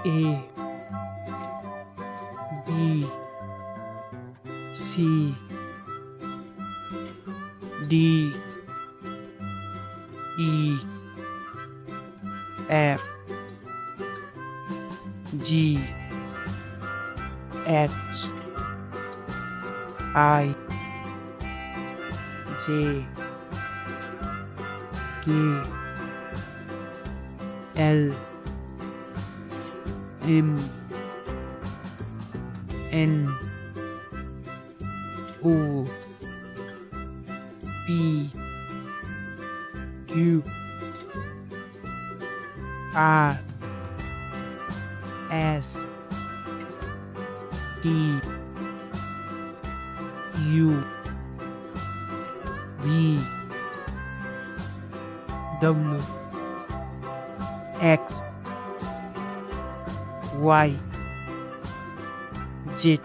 A B C D E F G H I J K L M N O P Q R S T U V W X Y Z.